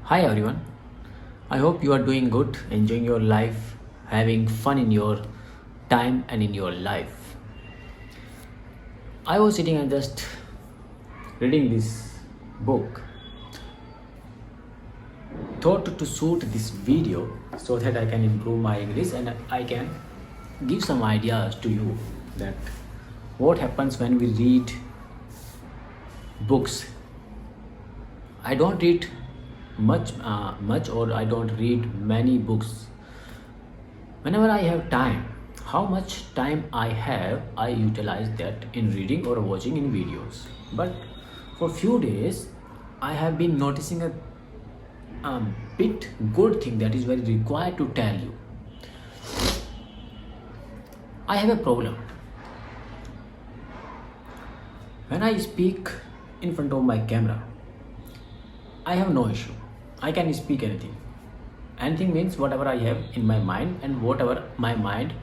Hi everyone. I hope you are doing good, enjoying your life, having fun in your time and in your life. I was sitting and just reading this book. Thought to shoot this video so that I can improve my English and I can give some ideas to you that what happens when we read books. I don't read much, or I don't read many books. Whenever I have time, how much time I have, I utilize that in reading or watching in videos. But for few days, I have been noticing a bit good thing that is very required to tell you. I have a problem. When I speak in front of my camera, I have no issue. I can speak anything. Anything means whatever I have in my mind and whatever my mind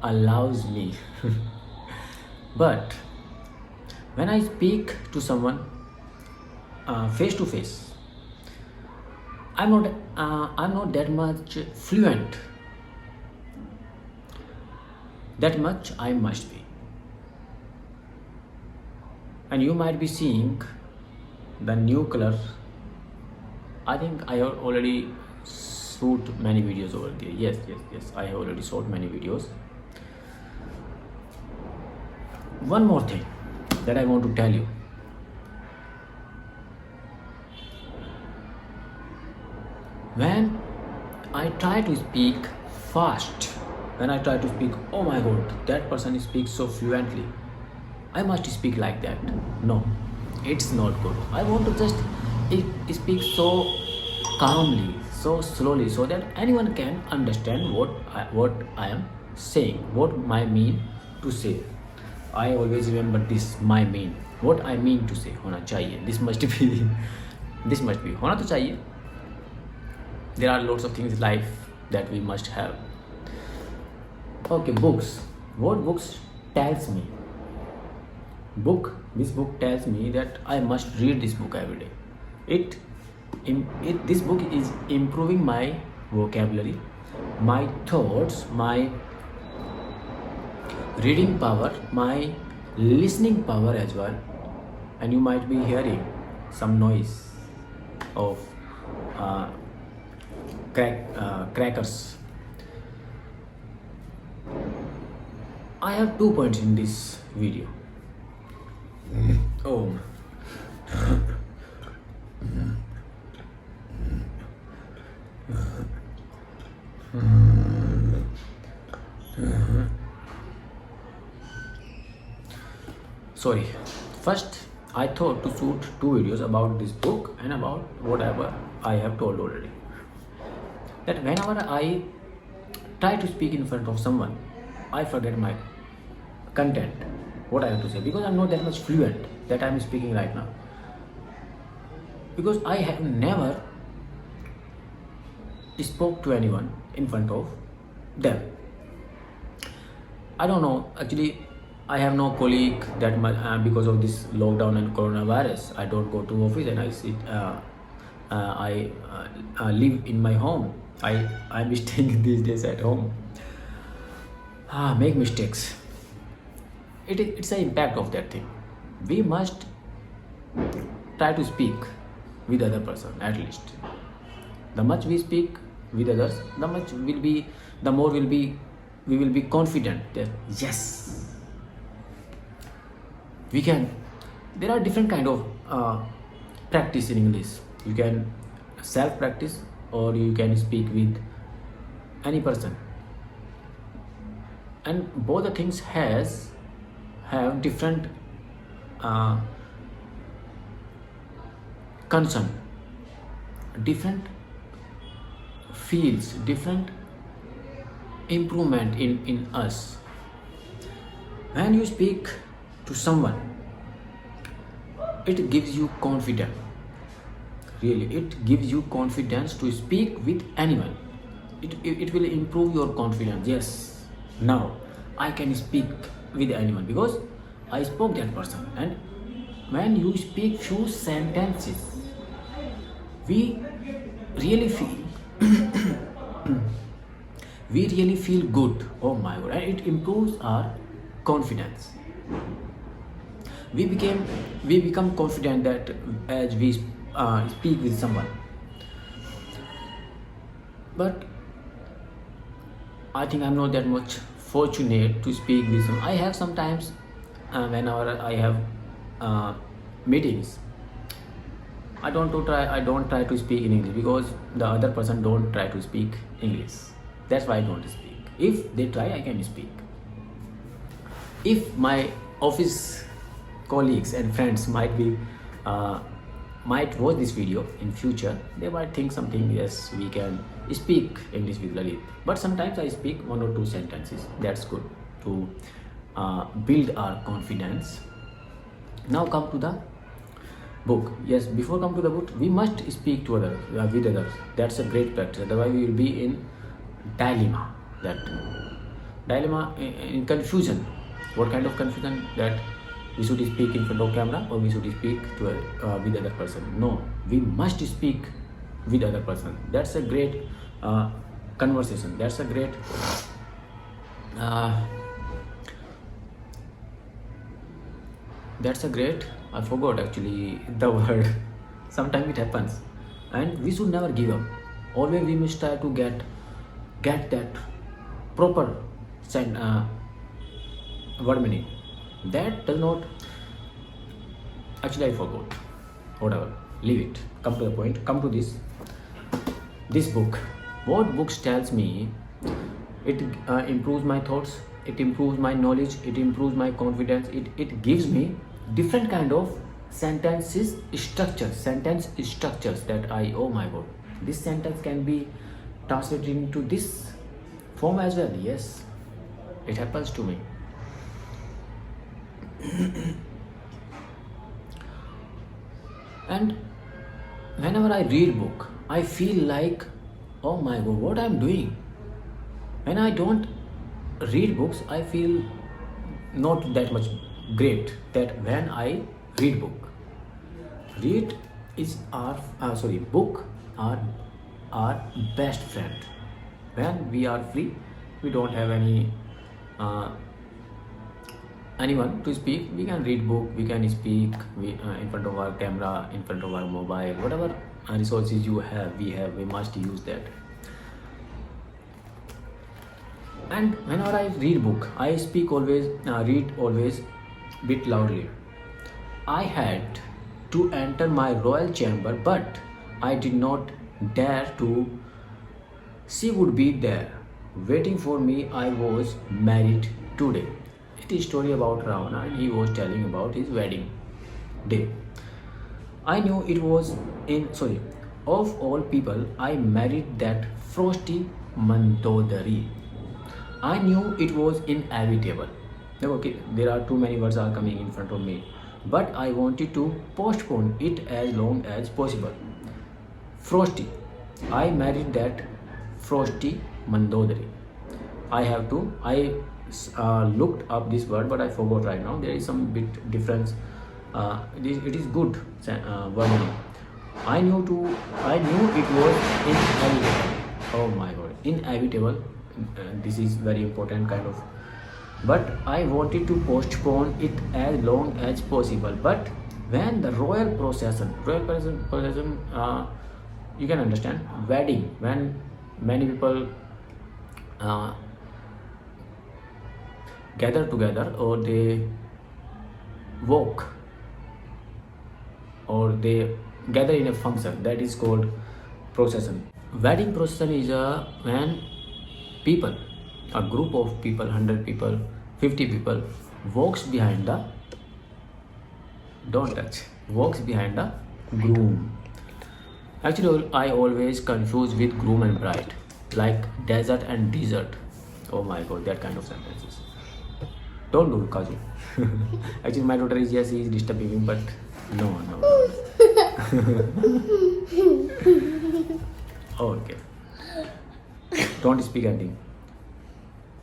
allows me. But when I speak to someone face to face, I'm not that much fluent. That much I must be. And you might be seeing the new color. I think I have already shoot many videos over there. Yes. I have already shot many videos. One more thing that I want to tell you. When I try to speak fast, when I try to speak, oh my god, that person speaks so fluently, I must speak like that. No, it's not good. I want to just speak so calmly, so slowly, so that anyone can understand what I am saying, what I mean to say. I always remember this, my mean. What I mean to say होना चाहिए. This must be this must be होना तो चाहिए. There are lots of things in life that we must have. Okay, books. What books tells me? This book tells me that I must read this book every day. This book is improving my vocabulary, my thoughts, my reading power, my listening power as well. And you might be hearing some noise of crackers. I have 2 points in this video. Oh. Sorry. First, I thought to shoot 2 videos about this book and about whatever I have told already. That whenever I try to speak in front of someone, I forget my content, what I have to say, because I'm not that much fluent that I'm speaking right now. Because I have never spoke to anyone in front of them. I don't know, actually I have no colleague that much because of this lockdown and coronavirus. I don't go to office and I sit. I live in my home. I'm staying these days at home. Make mistakes. It's the impact of that thing. We must try to speak with other person at least. The much we speak with others, the more we will be confident that yes, we can. There are different kind of practice in English. You can self practice or you can speak with any person, and both the things have different concern, different feels, different improvement in us. When you speak to someone, it gives you confidence. Really, it gives you confidence to speak with anyone. It will improve your confidence. Yes, now I can speak with anyone because I spoke that person. And when you speak few sentences, we really feel we really feel good. Oh my god, and it improves our confidence. We become confident that as we speak with someone. But I think I'm not that much fortunate to speak with them. I have sometimes, whenever I have meetings, I don't try to speak in English because the other person don't try to speak English. That's why I don't speak. If they try, I can speak. If my office colleagues and friends uh, might watch this video in future, they might think something. Yes, we can speak English with Lalit, but sometimes I speak one or two sentences. That's good to build our confidence. Now come to the book. Yes, before come to the book, we must speak to others, with others. That's a great practice. Otherwise, we will be in dilemma. That dilemma in confusion. What kind of confusion? That we should speak in front of camera or we should speak to with other person. No, we must speak with other person. That's a great conversation. Uh, that's a great, I forgot actually the word. Sometimes it happens, and we should never give up. Always we must try to get that proper word meaning. That does not, actually I forgot. Whatever, leave it. Come to the point. Come to this book. What books tells me? It improves my thoughts, it improves my knowledge, it improves my confidence. It gives me different kind of sentence structures that I, oh my god, this sentence can be translated into this form as well. Yes, it happens to me. And whenever I read book, I feel like, oh my god, what I'm doing. When I don't read books, I feel not that much great. That when I read book, read is book are our best friend. When we are free, we don't have anyone to speak, we can read book, we can speak in front of our camera, in front of our mobile, whatever resources we must use that. And whenever I read book, I read always bit loudly. I had to enter my royal chamber, but I did not dare to. She would be there, waiting for me. I was married today. It is story about Ravana, and he was telling about his wedding day. I knew it was of all people, I married that frosty Mandodari. I knew it was inevitable. Okay, there are too many words are coming in front of me, but I wanted to postpone it as long as possible. Frosty. I married that frosty Mandodari. I looked up this word, but I forgot right now. There is some bit difference. It is good wording. I knew it was inevitable. Oh my god, inevitable. This is very important kind of. But I wanted to postpone it as long as possible. But when the royal procession, you can understand wedding, when many people gather together, or they walk, or they gather in a function, that is called procession. Wedding procession is when people, a group of people, 100 people, 50 people, walks behind the, don't touch, walks behind the groom. Actually, I always confuse with groom and bride, like desert and desert. Oh my god, that kind of sentences. Don't do, Kazu. Actually, my daughter is, yes, he is disturbing me, but no. Okay. Don't speak anything.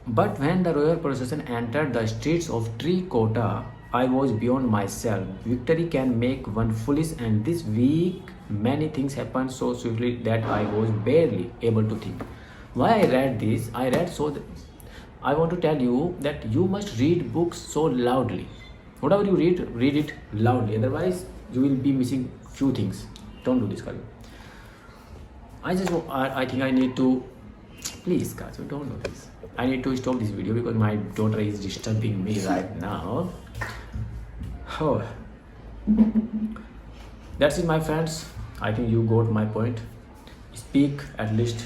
But when the royal procession entered the streets of Trikota, I was beyond myself. Victory can make one foolish, and this week many things happened so swiftly that I was barely able to think. Why I read this? I read so that I want to tell you that you must read books so loudly. Whatever you read it loudly. Otherwise, you will be missing few things. Don't do this, Kalu. I think I need to. Please, guys, don't do this. I need to stop this video because my daughter is disturbing me right now. Oh, that's it, my friends. I think you got my point. Speak at least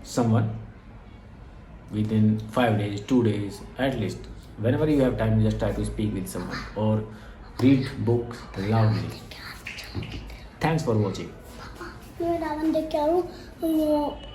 someone within 5 days, 2 days, at least. Whenever you have time, just try to speak with someone or read books loudly. Thanks for watching. मैं रावण देख के आ रहा हूँ